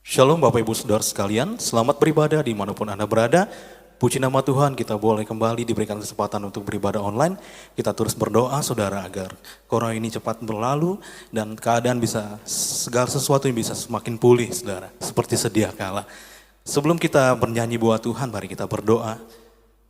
Shalom Bapak Ibu Saudara sekalian, selamat beribadah dimanapun Anda berada. Puji nama Tuhan, kita boleh kembali diberikan kesempatan untuk beribadah online. Kita terus berdoa saudara agar corona ini cepat berlalu dan keadaan bisa, segala sesuatu yang bisa semakin pulih saudara, seperti sedia kala. Sebelum kita bernyanyi buat Tuhan, mari kita berdoa.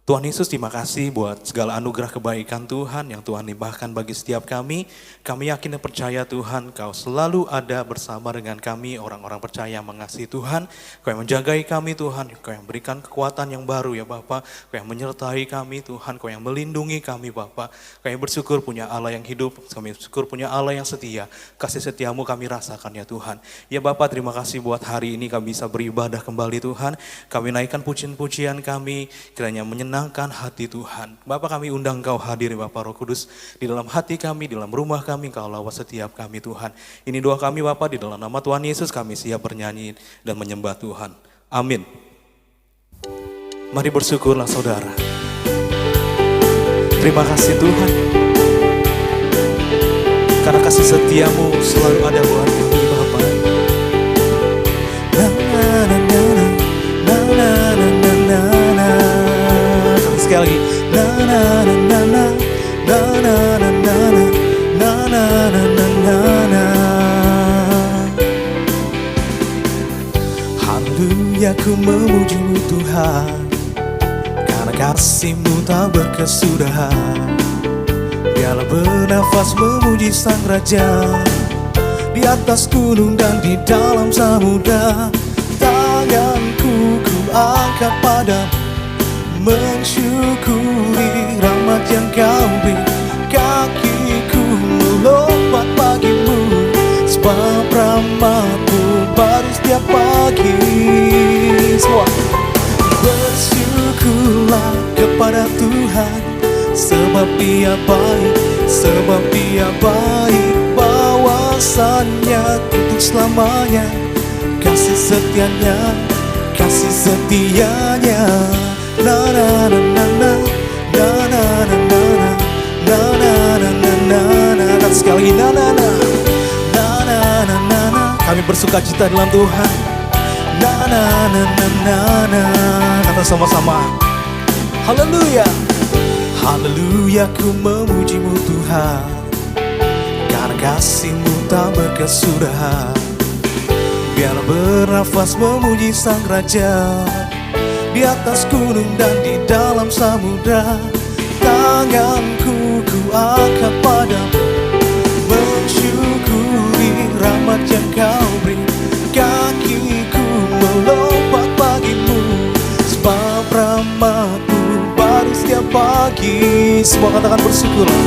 Tuhan Yesus, terima kasih buat segala anugerah kebaikan Tuhan yang Tuhan limpahkan bagi setiap kami. Kami yakin dan percaya Tuhan, Kau selalu ada bersama dengan kami, orang-orang percaya yang mengasihi Tuhan. Kau yang menjagai kami Tuhan, Kau yang berikan kekuatan yang baru ya Bapa. Kau yang menyertai kami Tuhan, Kau yang melindungi kami Bapa. Kami bersyukur punya Allah yang hidup, kami bersyukur punya Allah yang setia. Kasih setiamu kami rasakan ya Tuhan. Ya Bapa, terima kasih buat hari ini kami bisa beribadah kembali Tuhan. Kami naikkan pujian-pujian kami, kiranya menyenangkan hati Tuhan. Bapak, kami undang Kau hadir Bapak Roh Kudus di dalam hati kami, di dalam rumah kami, Kau lawat setiap kami Tuhan. Ini doa kami Bapak, di dalam nama Tuhan Yesus kami siap bernyanyi dan menyembah Tuhan. Amin. Mari bersyukurlah saudara. Terima kasih Tuhan, karena kasih setiamu selalu ada buat kami Bapak. Sekali lagi, na na na na na na na na na na na na na na. Haleluya, ku memujimu Tuhan, karena kasih-Mu tak berkesudahan. Biarlah bernafas memuji Sang Raja, di atas gunung dan di dalam samudra. Tanganku ku angkat padamu, mensyukuri rahmat yang Kau beri. Kakiku melompat bagimu, sebab rahmat-Mu baru setiap pagi. Semua bersyukurlah kepada Tuhan, sebab Dia baik, sebab Dia baik. Bawasannya untuk selamanya, kasih setianya, kasih setianya. Na na na na na na na na na na na na na na na. Kata sekali lagi, na na na na na na na na. Kami bersuka cita dalam Tuhan. Na na na na na na. Kata sama-sama, haleluya. Haleluya, ku memujimu Tuhan, karena kasih-Mu tak berkesudahan. Biarlah bernafas memuji Sang Raja, di atas gunung dan di dalam samudra. Tanganku ku angkat padamu, mensyukuri rahmat yang Kau beri. Kakiku melompat bagimu, sebab rahmat-Mu baru setiap pagi. Semua katakan bersyukurlah.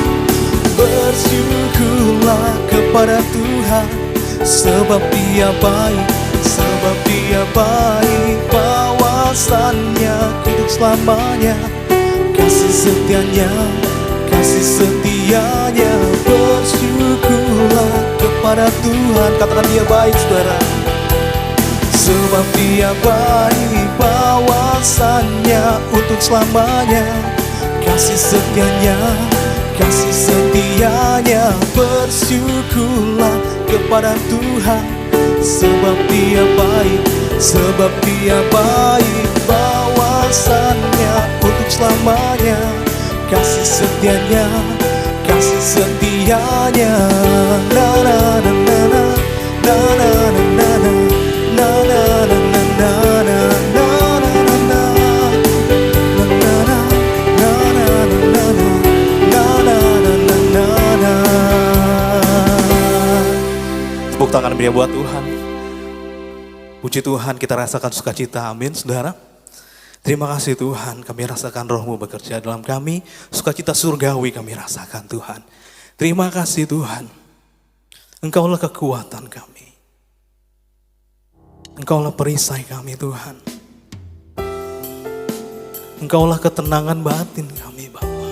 Bersyukurlah kepada Tuhan, sebab Dia baik, sebab Dia baik. Bawasannya untuk selamanya, kasih setianya, kasih setianya. Bersyukurlah kepada Tuhan, katakan Dia baik saudara. Sebab Dia baik, bawasannya untuk selamanya, kasih setianya, kasih setianya. Bersyukurlah kepada Tuhan, sebab Dia baik, sebab Dia baik. Bawasannya untuk selamanya, kasih setianya, kasih setianya. Na na na na na na na na na na na na na na na. Tepuk tangan beri buat Tuhan. Puji Tuhan, kita rasakan sukacita. Amin saudara. Terima kasih Tuhan, kami rasakan Roh-Mu bekerja dalam kami. Sukacita surgawi kami rasakan Tuhan. Terima kasih Tuhan, Engkaulah kekuatan kami, Engkaulah perisai kami Tuhan. Engkaulah ketenangan batin kami Bapa.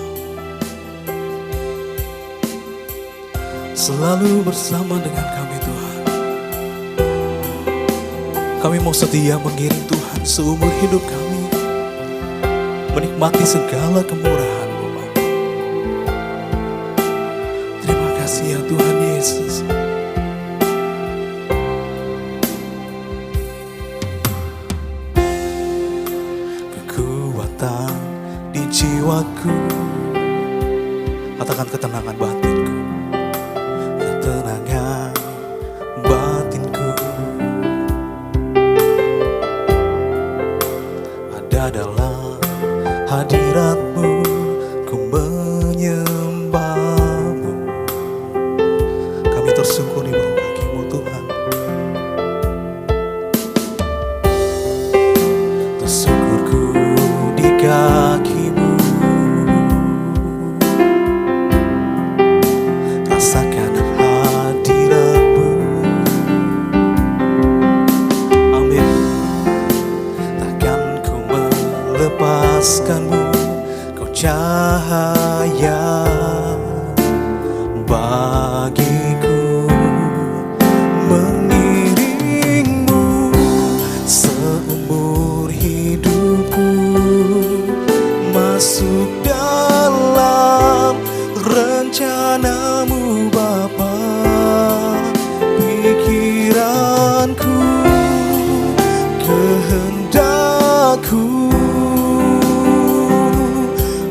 Selalu bersama dengan kami Tuhan. Kami mau setia mengiring Tuhan seumur hidup kami, menikmati segala kemurahan-Mu Bapa. Terima kasih ya Tuhan Yesus. jiwaku. Katakan ketenangan batinku, ketenangan batinku. Ada dalam hadirat-Mu, ku menyembah-Mu. Kami tersungkur di bawah kaki-Mu Tuhan. Tersungkurku di kaki-Mu, rasakan hadirat-Mu. Amin. Takkan ku melepaskan-Mu, Kau cahaya bagiku. Mengiring-Mu seumur hidupku, masuk dalam rencana-Mu Bapa. Pikiranku, kehendakku,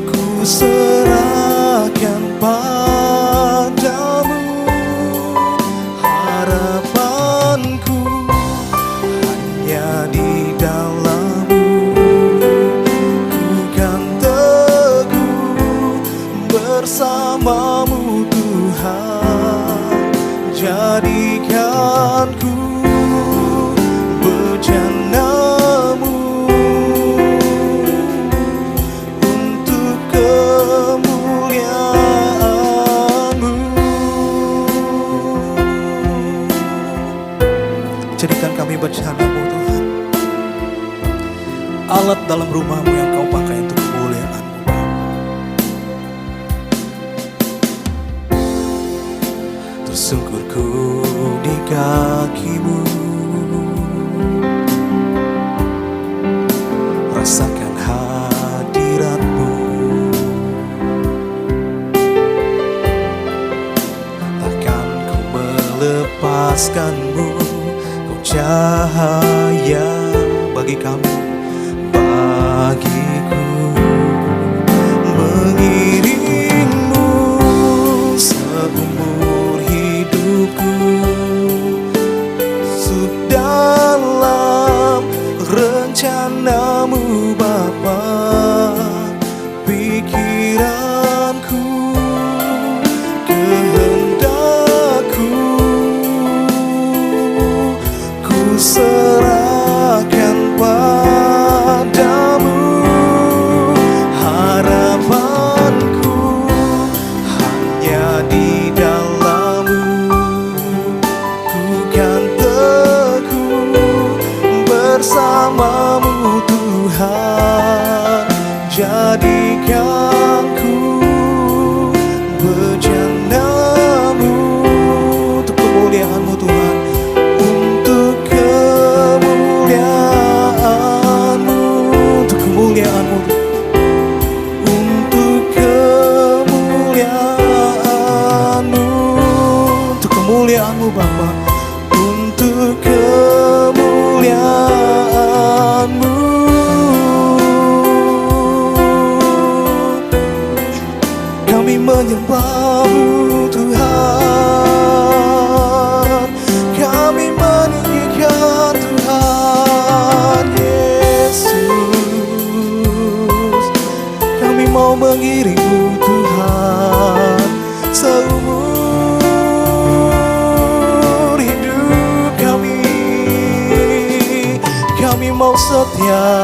ku serahkan padamu. Harapanku hanya di dalam-Mu, ku kan teguh bersama-Mu Tuhan. Jadikanku bejana-Mu untuk kemuliaan-Mu. Jadikan kami bejana-Mu Tuhan, alat dalam rumah-Mu yang Kau pakai untuk kemuliaan-Mu. Tersungkurku di kaki-Mu, rasakan hadirat-Mu. Takkan ku melepaskan-Mu, Kau cahaya bagi kami, bagiku. Mengiring-Mu seumur hidupku, masuk dalam rencana-Mu Bapa. Pikiranku, kehendakku, ku serahkan padamu. Harapanku hanya di dalam-Mu, ku kan teguh bersama-Mu Tuhan. Jadikanku bejana-Mu untuk kemuliaan-Mu Tuhan, untuk kemuliaan-Mu, untuk kemuliaan-Mu, untuk kemuliaan-Mu, untuk kemuliaan-Mu Bapa, untuk kemuliaan-Mu. Kami menyembah-Mu Tuhan, kami meninggikan Tuhan Yesus. Kami mau mengiring-Mu Tuhan seumur hidup kami. Kami mau setia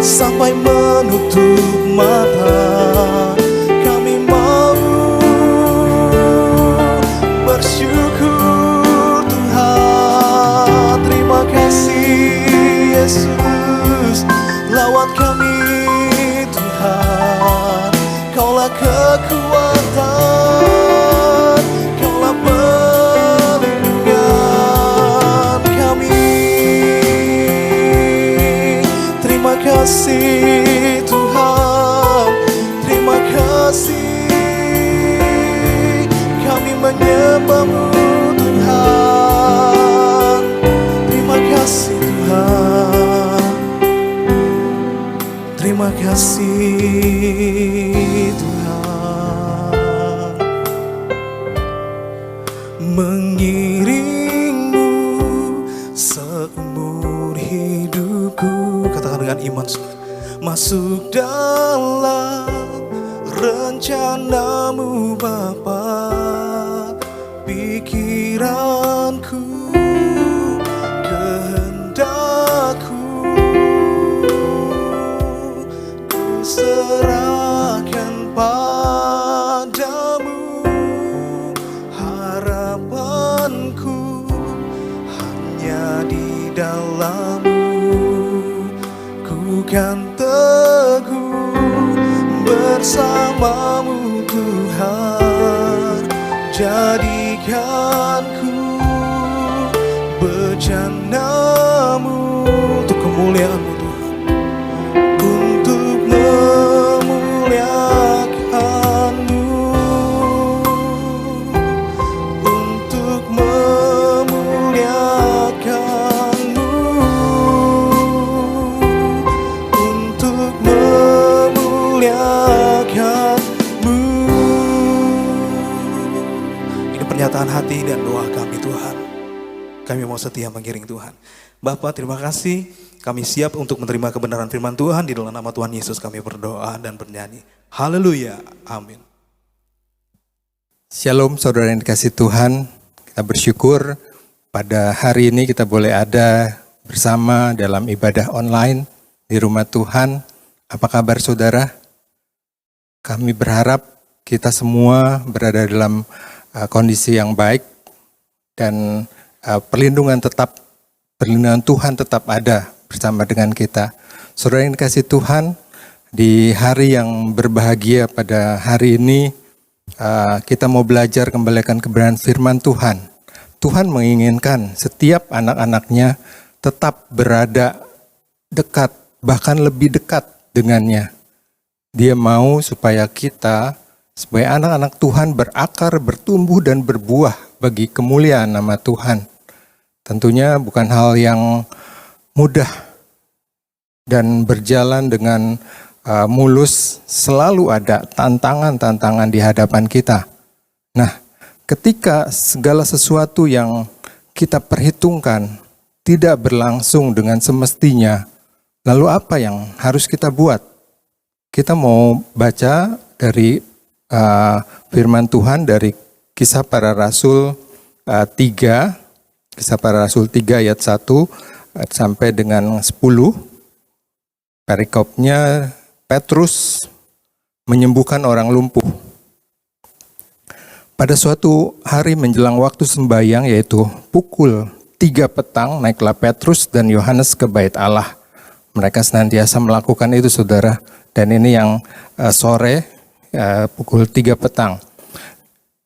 sampai menutup mata. Kami mau bersyukur Tuhan. Terima kasih Yesus, lawat kami Tuhan. Kaulah kekuatan, Kaulah perlindungan kami. Terima kasih Tuhan, terima kasih. Kami menyembah-Mu Tuhan. Terima kasih Tuhan, terima kasih. mengiringmu seumur hidupku. Katakan dengan iman, masuk dalam rencanamu Bapa. Pikiranku, kehendakku, ku serahkan padamu. Harapanku hanya di dalam-Mu. Ku kan teguh bersama-Mu Tuhan. Jadikan ku bejana-Mu untuk kemuliaan-Mu Tuhan, untuk memuliakan-Mu, untuk memuliakan-Mu, untuk memuliakan-Mu. Pernyataan hati dan doa kami Tuhan. Kami mau setia mengiring Tuhan. Bapa, terima kasih. Kami siap untuk menerima kebenaran firman Tuhan. Di dalam nama Tuhan Yesus kami berdoa dan bernyanyi. Haleluya. Amin. Shalom saudara yang dikasih Tuhan. Kita bersyukur pada hari ini kita boleh ada bersama dalam ibadah online di rumah Tuhan. Apa kabar saudara? Kami berharap kita semua berada dalam kondisi yang baik dan perlindungan Tuhan tetap ada bersama dengan kita. Saudara yang dikasih Tuhan, di hari yang berbahagia pada hari ini kita mau belajar kembali akan kebenaran firman Tuhan. Tuhan menginginkan setiap anak-anaknya tetap berada dekat, bahkan lebih dekat dengannya. Dia mau supaya anak-anak Tuhan berakar, bertumbuh dan berbuah bagi kemuliaan nama Tuhan. Tentunya bukan hal yang mudah dan berjalan dengan mulus, selalu ada tantangan-tantangan di hadapan kita. Nah, ketika segala sesuatu yang kita perhitungkan tidak berlangsung dengan semestinya, lalu apa yang harus kita buat? Kita mau baca dari firman Tuhan dari Kisah Para Rasul 3, Kisah Para Rasul 3 ayat 1 sampai dengan 10. Perikopnya, Petrus menyembuhkan orang lumpuh. Pada suatu hari menjelang waktu sembahyang, yaitu pukul 3 petang, naiklah Petrus dan Yohanes ke bait Allah. Mereka senantiasa melakukan itu saudara. Dan ini yang sore, pukul 3 petang.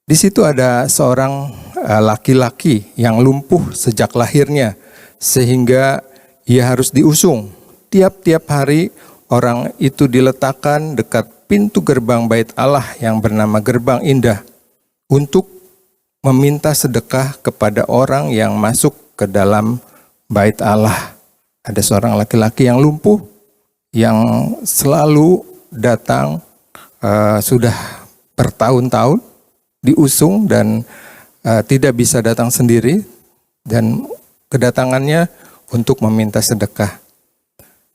Di situ ada seorang laki-laki yang lumpuh sejak lahirnya, sehingga ia harus diusung. Tiap-tiap hari orang itu diletakkan dekat pintu gerbang bait Allah yang bernama Gerbang Indah untuk meminta sedekah kepada orang yang masuk ke dalam bait Allah. Ada seorang laki-laki yang lumpuh yang selalu datang sudah bertahun-tahun diusung dan tidak bisa datang sendiri, dan kedatangannya untuk meminta sedekah.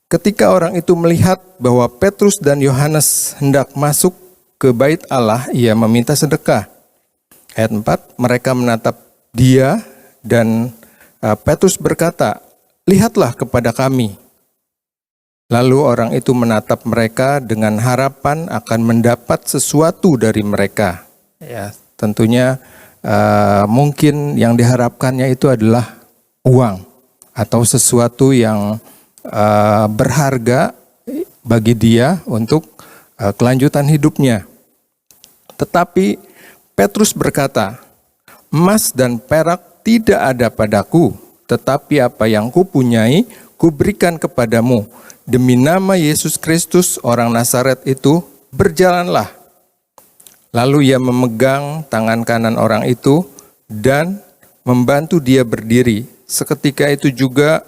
Ketika orang itu melihat bahwa Petrus dan Yohanes hendak masuk ke bait Allah, ia meminta sedekah. Ayat 4, mereka menatap dia dan Petrus berkata, "Lihatlah kepada kami." Lalu orang itu menatap mereka dengan harapan akan mendapat sesuatu dari mereka. Ya, tentunya mungkin yang diharapkannya itu adalah uang atau sesuatu yang berharga bagi dia untuk kelanjutan hidupnya. Tetapi Petrus berkata, "Emas dan perak tidak ada padaku, tetapi apa yang kupunyai kuberikan kepadamu. Demi nama Yesus Kristus orang Nazaret itu, berjalanlah." Lalu ia memegang tangan kanan orang itu dan membantu dia berdiri. Seketika itu juga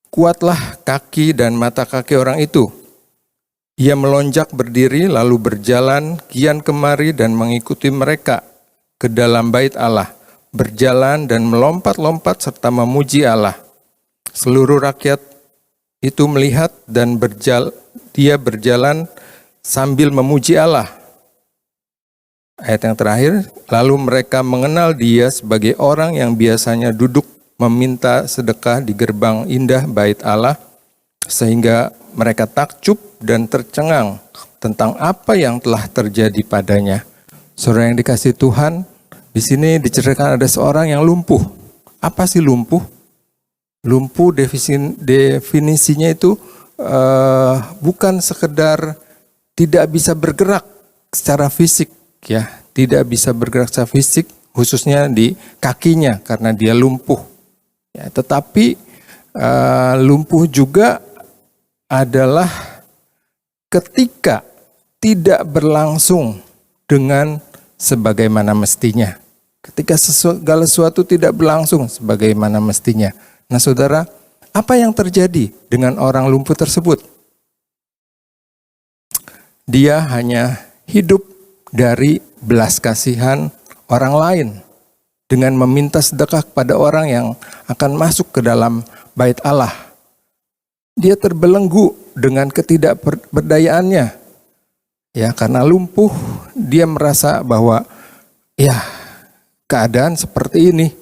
kuatlah kaki dan mata kaki orang itu. Ia melonjak berdiri lalu berjalan kian kemari dan mengikuti mereka ke dalam bait Allah, berjalan dan melompat-lompat serta memuji Allah. Seluruh rakyat itu melihat dan dia berjalan sambil memuji Allah. Ayat yang terakhir, lalu mereka mengenal dia sebagai orang yang biasanya duduk meminta sedekah di gerbang indah bait Allah, sehingga mereka takjub dan tercengang tentang apa yang telah terjadi padanya. Saudara yang dikasihi Tuhan, di sini diceritakan ada seorang yang lumpuh. Apa sih lumpuh? Lumpuh definisinya itu bukan sekedar tidak bisa bergerak secara fisik, ya, tidak bisa bergerak secara fisik, khususnya di kakinya karena dia lumpuh. Ya, tetapi lumpuh juga adalah ketika tidak berlangsung dengan sebagaimana mestinya. Ketika segala sesuatu tidak berlangsung sebagaimana mestinya. Nah saudara, apa yang terjadi dengan orang lumpuh tersebut? Dia hanya hidup dari belas kasihan orang lain dengan meminta sedekah kepada orang yang akan masuk ke dalam bait Allah. Dia terbelenggu dengan ketidakberdayaannya. Ya, karena lumpuh, dia merasa bahwa ya keadaan seperti ini,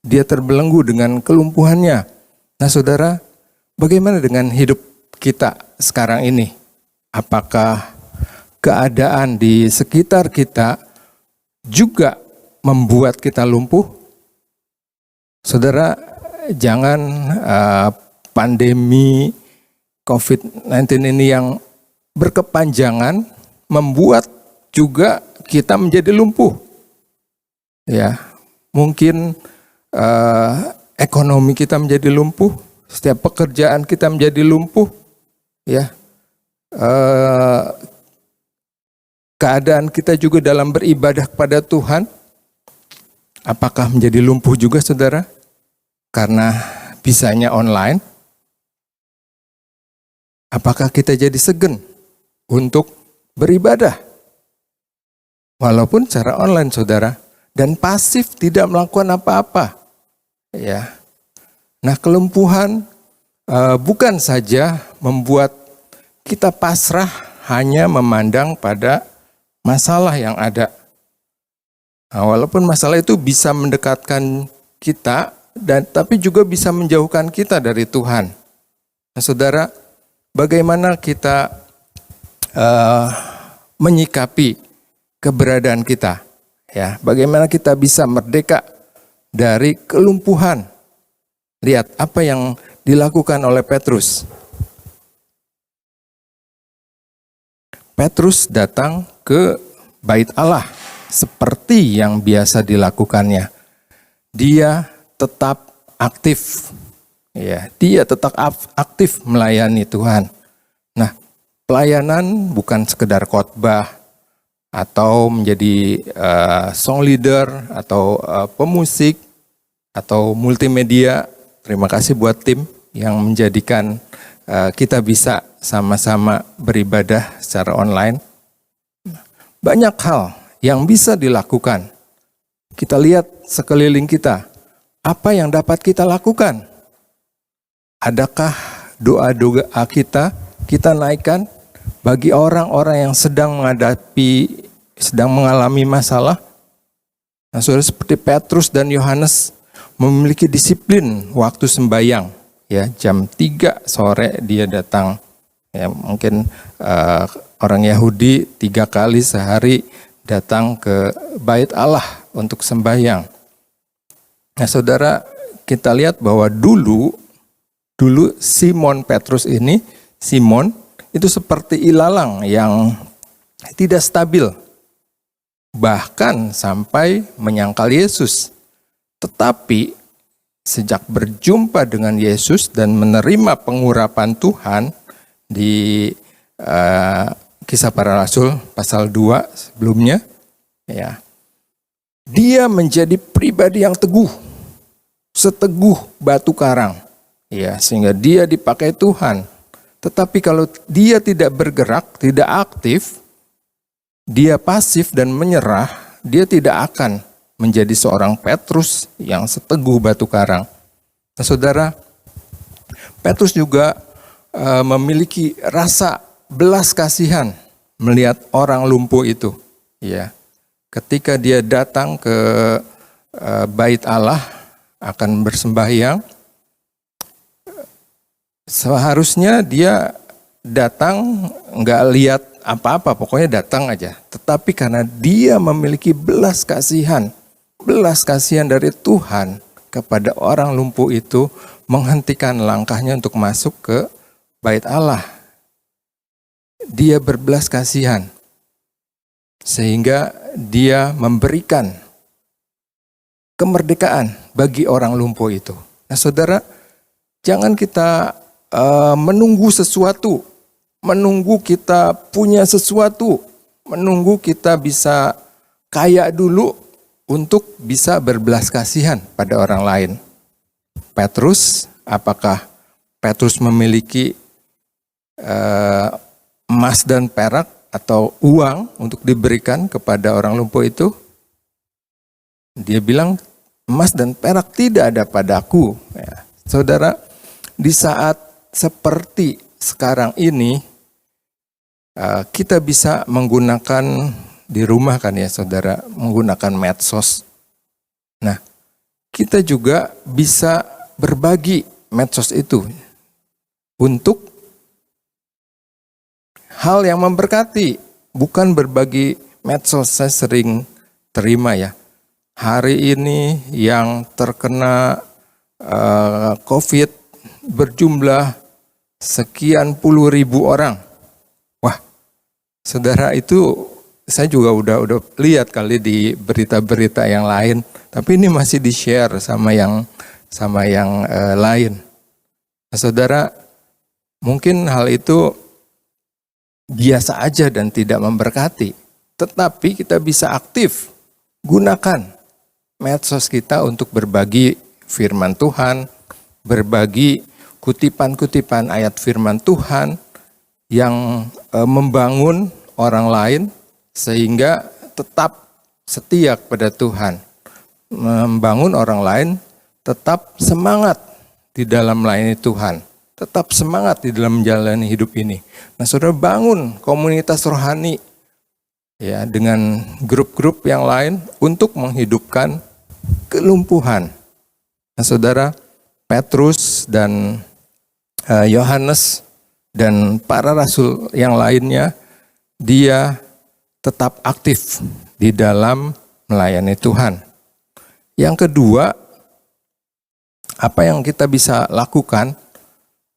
dia terbelenggu dengan kelumpuhannya. Nah saudara, bagaimana dengan hidup kita sekarang ini? Apakah keadaan di sekitar kita juga membuat kita lumpuh? Saudara, jangan pandemi COVID-19 ini yang berkepanjangan membuat juga kita menjadi lumpuh. Ya, mungkin ekonomi kita menjadi lumpuh, setiap pekerjaan kita menjadi lumpuh, ya. Keadaan kita juga dalam beribadah kepada Tuhan, apakah menjadi lumpuh juga, saudara? Karena bisanya online. Apakah kita jadi segan untuk beribadah? Walaupun secara online, saudara, dan pasif tidak melakukan apa-apa. Ya. Nah, kelumpuhan bukan saja membuat kita pasrah hanya memandang pada masalah yang ada. Nah, walaupun masalah itu bisa mendekatkan kita, tapi juga bisa menjauhkan kita dari Tuhan. Nah, saudara, bagaimana kita menyikapi keberadaan kita? Ya, bagaimana kita bisa merdeka dari kelumpuhan? Lihat apa yang dilakukan oleh Petrus. Petrus datang ke bait Allah seperti yang biasa dilakukannya. Dia tetap aktif. Ya, dia tetap aktif melayani Tuhan. Nah, pelayanan bukan sekedar khotbah atau menjadi song leader atau pemusik atau multimedia. Terima kasih buat tim yang menjadikan kita bisa sama-sama beribadah secara online. Banyak hal yang bisa dilakukan. Kita lihat sekeliling kita. Apa yang dapat kita lakukan? Adakah doa-doa kita naikkan bagi orang-orang yang sedang mengalami masalah? Nah, saudara, seperti Petrus dan Yohanes memiliki disiplin waktu sembahyang. Ya, jam 3 sore dia datang. Ya, mungkin orang Yahudi 3 kali sehari datang ke bait Allah untuk sembahyang. Nah, saudara, kita lihat bahwa dulu Simon Petrus ini, Simon itu seperti ilalang yang tidak stabil. Bahkan sampai menyangkal Yesus. Tetapi sejak berjumpa dengan Yesus dan menerima pengurapan Tuhan di Kisah Para Rasul pasal 2 sebelumnya, ya, dia menjadi pribadi yang teguh, seteguh batu karang, ya, sehingga dia dipakai Tuhan. Tetapi kalau dia tidak bergerak, tidak aktif, dia pasif dan menyerah, dia tidak akan menjadi seorang Petrus yang seteguh batu karang. Nah, saudara, Petrus juga memiliki rasa belas kasihan melihat orang lumpuh itu. Ya, ketika dia datang ke bait Allah akan bersembahyang, seharusnya dia datang nggak lihat apa-apa, pokoknya datang aja. Tetapi karena dia memiliki belas kasihan dari Tuhan kepada orang lumpuh itu, menghentikan langkahnya untuk masuk ke bait Allah. Dia berbelas kasihan sehingga dia memberikan kemerdekaan bagi orang lumpuh itu. Nah, saudara, jangan kita menunggu sesuatu, menunggu kita punya sesuatu, menunggu kita bisa kaya dulu untuk bisa berbelas kasihan pada orang lain. Petrus, apakah Petrus memiliki emas dan perak atau uang untuk diberikan kepada orang lumpuh itu? Dia bilang, emas dan perak tidak ada padaku. Ya, saudara, di saat seperti sekarang ini, kita bisa menggunakan di rumah kan ya saudara, menggunakan medsos. Nah, kita juga bisa berbagi medsos itu untuk hal yang memberkati, bukan berbagi medsos. Saya sering terima ya, hari ini yang terkena COVID berjumlah sekian puluh ribu orang. Wah, saudara, itu saya juga udah lihat kali di berita-berita yang lain, tapi ini masih di-share sama yang lain. Nah, saudara, mungkin hal itu biasa aja dan tidak memberkati, tetapi kita bisa aktif gunakan medsos kita untuk berbagi firman Tuhan, berbagi kutipan-kutipan ayat firman Tuhan yang membangun orang lain sehingga tetap setia kepada Tuhan, membangun orang lain tetap semangat di dalam melayani Tuhan, tetap semangat di dalam menjalani hidup ini. Nah, saudara, bangun komunitas rohani ya dengan grup-grup yang lain untuk menghidupkan kelumpuhan. Nah, saudara, Petrus dan Yohanes dan para rasul yang lainnya, dia tetap aktif di dalam melayani Tuhan. Yang kedua, apa yang kita bisa lakukan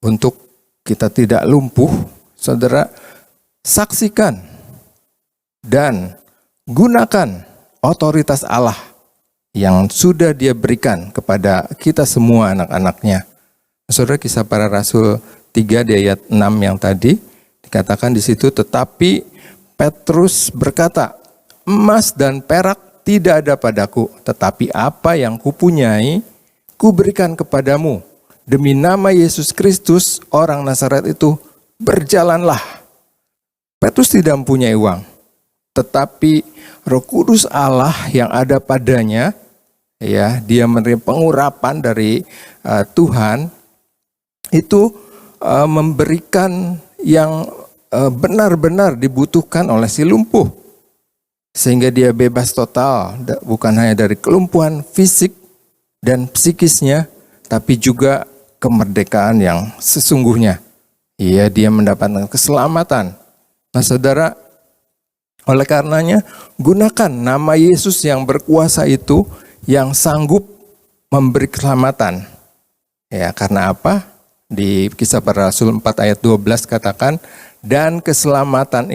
untuk kita tidak lumpuh? Saudara, saksikan dan gunakan otoritas Allah yang sudah Dia berikan kepada kita semua anak-anaknya. Saudara, Kisah Para Rasul 3 di ayat 6 yang tadi dikatakan di situ, tetapi Petrus berkata, emas dan perak tidak ada padaku, tetapi apa yang kupunyai kuberikan kepadamu. Demi nama Yesus Kristus orang Nazaret itu, berjalanlah. Petrus tidak mempunyai uang, tetapi Roh Kudus Allah yang ada padanya, ya, dia menerima pengurapan dari Tuhan, itu memberikan yang benar-benar dibutuhkan oleh si lumpuh. Sehingga dia bebas total, bukan hanya dari kelumpuhan fisik dan psikisnya, tapi juga kemerdekaan yang sesungguhnya. Iya, dia mendapatkan keselamatan. Nah, saudara, oleh karenanya, gunakan nama Yesus yang berkuasa itu, yang sanggup memberi keselamatan. Ya, karena apa? Di Kisah Para Rasul 4 ayat 12 katakan, dan keselamatan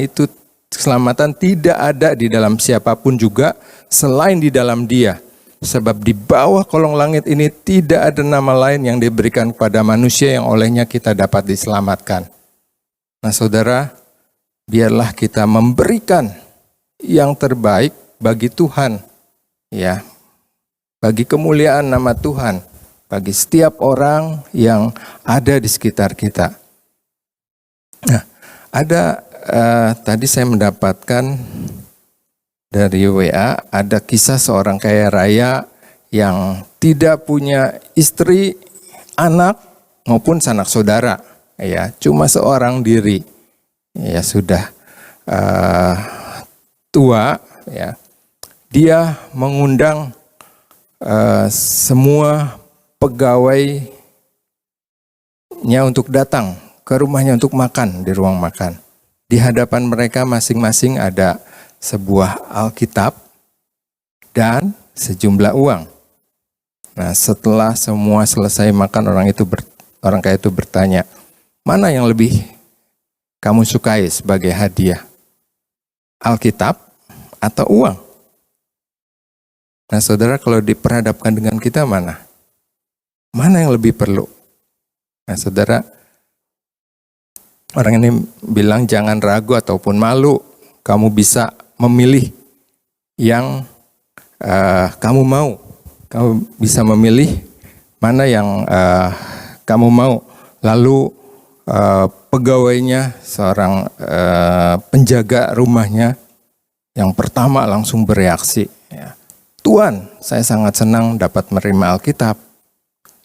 tidak ada di dalam siapapun juga selain di dalam Dia. Sebab di bawah kolong langit ini tidak ada nama lain yang diberikan kepada manusia yang olehnya kita dapat diselamatkan. Nah, saudara, biarlah kita memberikan yang terbaik bagi Tuhan, ya, bagi kemuliaan nama Tuhan, bagi setiap orang yang ada di sekitar kita. Nah, ada tadi saya mendapatkan dari WA, ada kisah seorang kaya raya yang tidak punya istri, anak maupun sanak saudara, ya, cuma seorang diri, ya sudah tua, ya. Dia mengundang semua pegawainya untuk datang ke rumahnya untuk makan di ruang makan. Di hadapan mereka masing-masing ada sebuah Alkitab dan sejumlah uang. Nah, setelah semua selesai makan, orang kaya itu bertanya, mana yang lebih kamu sukai sebagai hadiah? Alkitab atau uang? Nah, saudara, kalau diperhadapkan dengan kita, mana yang lebih perlu? Nah, saudara, orang ini bilang jangan ragu ataupun malu. Kamu bisa memilih yang kamu mau. Kamu bisa memilih mana yang kamu mau. Lalu pegawainya, seorang penjaga rumahnya, yang pertama langsung bereaksi, ya, Tuan, saya sangat senang dapat menerima Alkitab,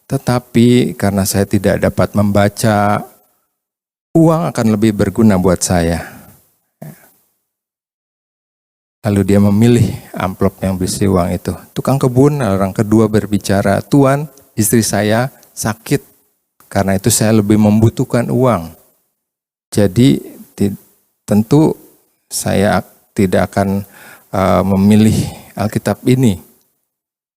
tetapi karena saya tidak dapat membaca, uang akan lebih berguna buat saya. Lalu dia memilih amplop yang berisi uang itu. Tukang kebun, orang kedua berbicara, Tuan, istri saya sakit, karena itu saya lebih membutuhkan uang. Jadi tentu saya tidak akan memilih Alkitab ini.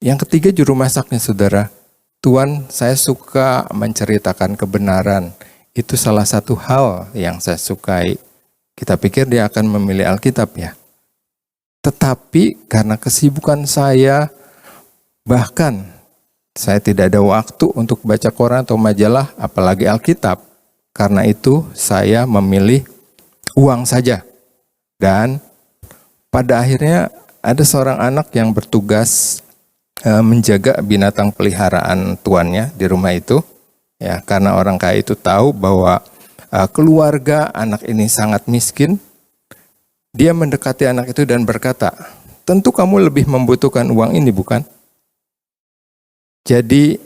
Yang ketiga juru masaknya, saudara. Tuan, saya suka menceritakan kebenaran. Itu salah satu hal yang saya sukai. Kita pikir dia akan memilih Alkitab, ya. Tetapi karena kesibukan saya, bahkan saya tidak ada waktu untuk baca koran atau majalah, apalagi Alkitab. Karena itu saya memilih uang saja. Dan pada akhirnya ada seorang anak yang bertugas menjaga binatang peliharaan tuannya di rumah itu. Ya, karena orang kaya itu tahu bahwa keluarga anak ini sangat miskin. Dia mendekati anak itu dan berkata, tentu kamu lebih membutuhkan uang ini, bukan? Jadi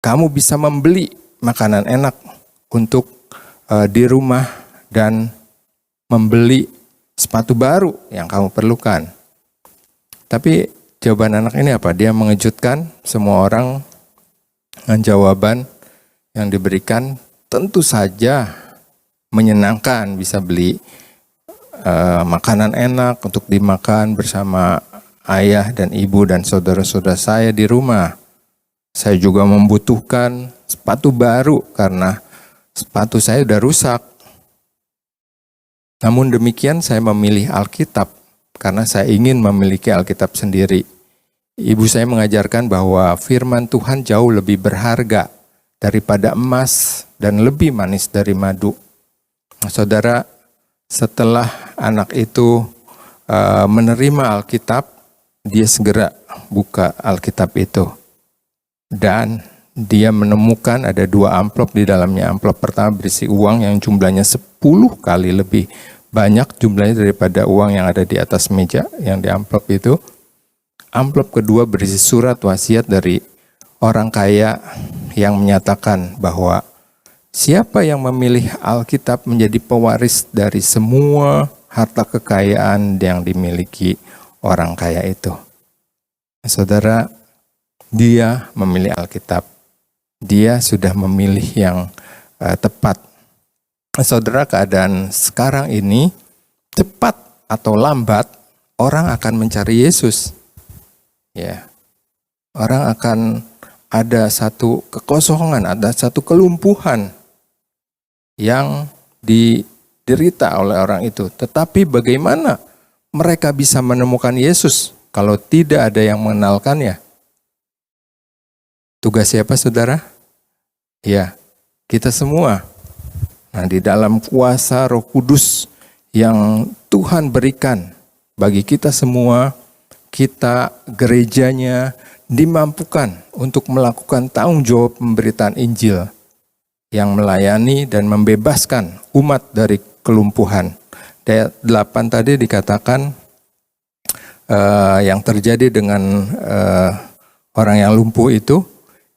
kamu bisa membeli makanan enak untuk di rumah dan membeli sepatu baru yang kamu perlukan. Tapi jawaban anak ini apa? Dia mengejutkan semua orang dengan jawaban yang diberikan, tentu saja menyenangkan bisa beli makanan enak untuk dimakan bersama ayah dan ibu dan saudara-saudara saya di rumah. Saya juga membutuhkan sepatu baru karena sepatu saya sudah rusak. Namun demikian saya memilih Alkitab karena saya ingin memiliki Alkitab sendiri. Ibu saya mengajarkan bahwa firman Tuhan jauh lebih berharga daripada emas dan lebih manis dari madu. Saudara, setelah anak itu menerima Alkitab, dia segera buka Alkitab itu. Dan dia menemukan ada 2 amplop di dalamnya. Amplop pertama berisi uang yang jumlahnya 10 kali lebih banyak jumlahnya daripada uang yang ada di atas meja yang di amplop itu. Amplop kedua berisi surat wasiat dari orang kaya yang menyatakan bahwa siapa yang memilih Alkitab menjadi pewaris dari semua harta kekayaan yang dimiliki orang kaya itu. Saudara, dia memilih Alkitab. Dia sudah memilih yang tepat. Saudara, keadaan sekarang ini cepat atau lambat orang akan mencari Yesus. Ya. Orang akan ada satu kekosongan, ada satu kelumpuhan yang diderita oleh orang itu. Tetapi bagaimana mereka bisa menemukan Yesus kalau tidak ada yang mengenalkannya? Tugas siapa, saudara? Ya, kita semua. Nah, di dalam kuasa Roh Kudus yang Tuhan berikan bagi kita semua, kita gerejanya dimampukan untuk melakukan tanggung jawab pemberitaan Injil yang melayani dan membebaskan umat dari kelumpuhan. Ayat 8 tadi dikatakan, yang terjadi dengan orang yang lumpuh itu,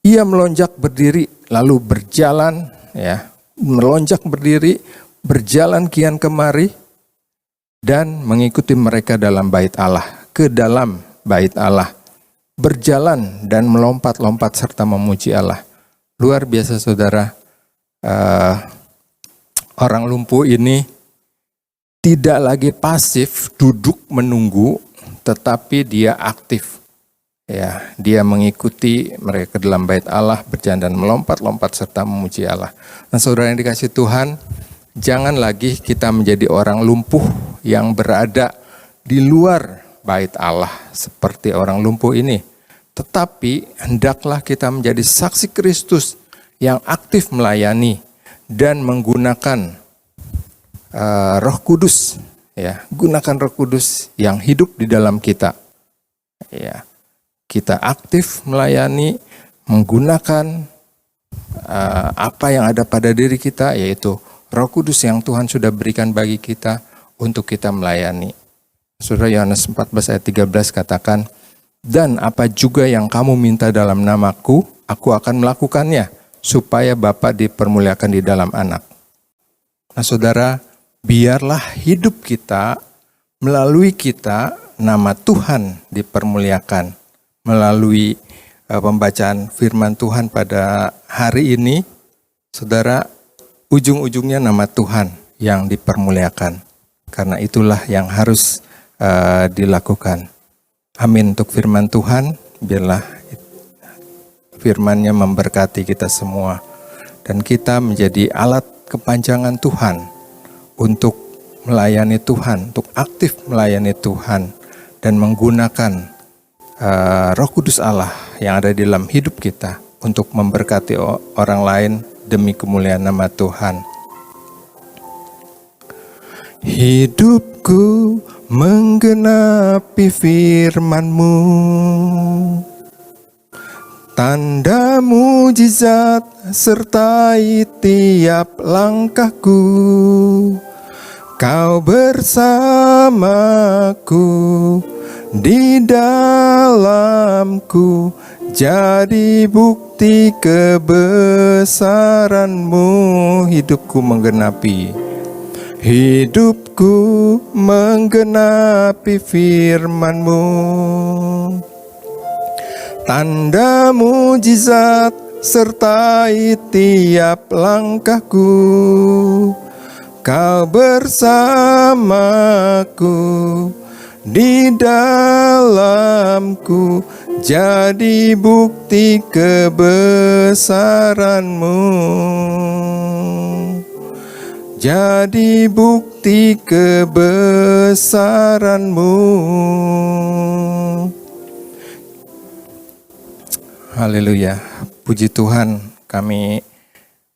ia melonjak berdiri lalu berjalan, ya, melonjak berdiri, berjalan kian kemari dan mengikuti mereka dalam bait Allah, ke dalam bait Allah, berjalan dan melompat-lompat serta memuji Allah. Luar biasa saudara, orang lumpuh ini tidak lagi pasif duduk menunggu, tetapi dia aktif. Ya, dia mengikuti mereka dalam bait Allah, berjalan dan melompat-lompat serta memuji Allah. Nah, saudara yang dikasihi Tuhan, jangan lagi kita menjadi orang lumpuh yang berada di luar bait Allah seperti orang lumpuh ini. Tetapi hendaklah kita menjadi saksi Kristus yang aktif melayani dan menggunakan Roh Kudus, ya, gunakan Roh Kudus yang hidup di dalam kita. Ya. Kita aktif melayani, menggunakan apa yang ada pada diri kita, yaitu Roh Kudus yang Tuhan sudah berikan bagi kita untuk kita melayani. Saudara, Yohanes 14 ayat 13 katakan, "Dan apa juga yang kamu minta dalam namaku, aku akan melakukannya, supaya Bapa dipermuliakan di dalam Anak." Nah saudara, biarlah hidup kita, melalui kita, nama Tuhan dipermuliakan. Melalui pembacaan firman Tuhan pada hari ini, saudara, ujung-ujungnya nama Tuhan yang dipermuliakan. Karena itulah yang harus dilakukan. Amin untuk firman Tuhan, biarlah firman-Nya memberkati kita semua. Dan kita menjadi alat kepanjangan Tuhan untuk melayani Tuhan, untuk aktif melayani Tuhan, dan menggunakan Roh Kudus Allah yang ada di dalam hidup kita untuk memberkati orang lain demi kemuliaan nama Tuhan. Hidupku menggenapi firman-Mu, tanda mujizat sertai tiap langkahku. Kau bersamaku, di dalamku, jadi bukti kebesaran-Mu. Hidupku menggenapi, hidupku menggenapi firman-Mu. Tanda mujizat sertai tiap langkahku. Kau bersamaku, di dalamku, jadi bukti kebesaran-Mu. Jadi bukti kebesaran-Mu. Haleluya. Puji Tuhan, kami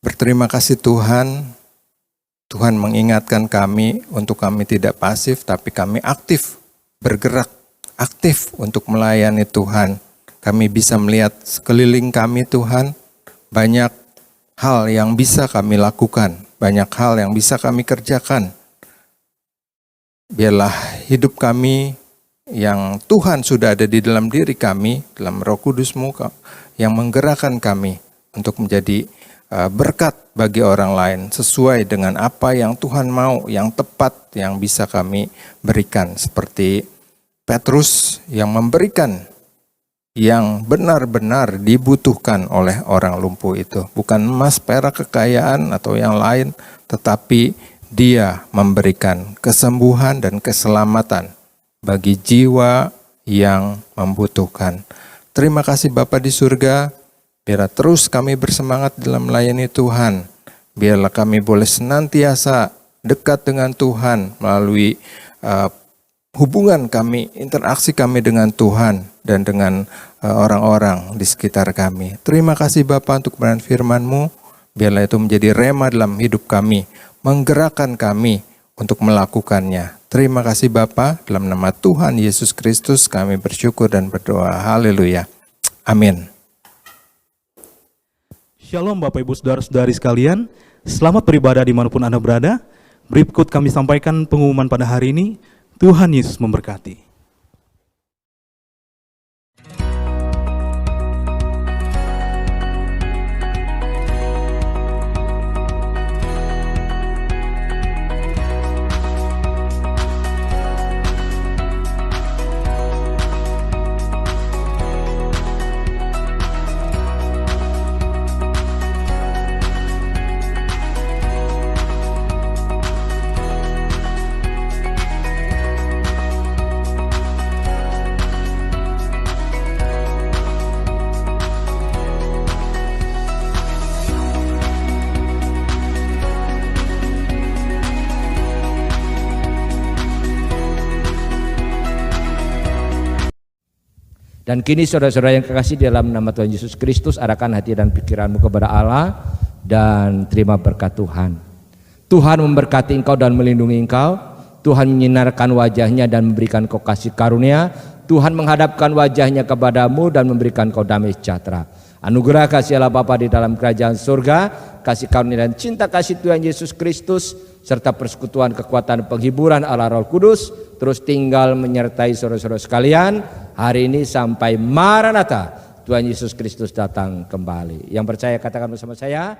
berterima kasih Tuhan. Tuhan mengingatkan kami untuk kami tidak pasif, tapi kami aktif, bergerak, aktif untuk melayani Tuhan. Kami bisa melihat sekeliling kami Tuhan, banyak hal yang bisa kami lakukan, banyak hal yang bisa kami kerjakan. Biarlah hidup kami yang Tuhan sudah ada di dalam diri kami, dalam Roh Kudus-Mu yang menggerakkan kami untuk menjadi berkat bagi orang lain sesuai dengan apa yang Tuhan mau, yang tepat, yang bisa kami berikan. Seperti Petrus yang memberikan yang benar-benar dibutuhkan oleh orang lumpuh itu. Bukan emas, perak, kekayaan atau yang lain, tetapi dia memberikan kesembuhan dan keselamatan bagi jiwa yang membutuhkan. Terima kasih Bapa di surga. Biarlah terus kami bersemangat dalam melayani Tuhan. Biarlah kami boleh senantiasa dekat dengan Tuhan melalui hubungan kami, interaksi kami dengan Tuhan dan dengan orang-orang di sekitar kami. Terima kasih Bapa untuk kebenaran firman-Mu. Biarlah itu menjadi rema dalam hidup kami, menggerakkan kami untuk melakukannya. Terima kasih Bapa, dalam nama Tuhan Yesus Kristus kami bersyukur dan berdoa. Haleluya. Amin. Shalom Bapak Ibu Saudara-saudari sekalian, selamat beribadah dimanapun Anda berada. Berikut kami sampaikan pengumuman pada hari ini. Tuhan Yesus memberkati. Dan kini saudara-saudara yang kekasih, dalam nama Tuhan Yesus Kristus, arahkan hati dan pikiranmu kepada Allah dan terima berkat Tuhan. Tuhan memberkati engkau dan melindungi engkau. Tuhan menyinarkan wajahnya dan memberikan kau kasih karunia. Tuhan menghadapkan wajahnya kepadamu dan memberikan kau damai sejahtera. Anugerah kasih Allah Bapa di dalam kerajaan surga, kasih karunia dan cinta kasih Tuhan Yesus Kristus, serta persekutuan kekuatan penghiburan Allah Roh Kudus terus tinggal menyertai saudara-saudara sekalian hari ini sampai Maranatha, Tuhan Yesus Kristus datang kembali. Yang percaya katakan bersama saya.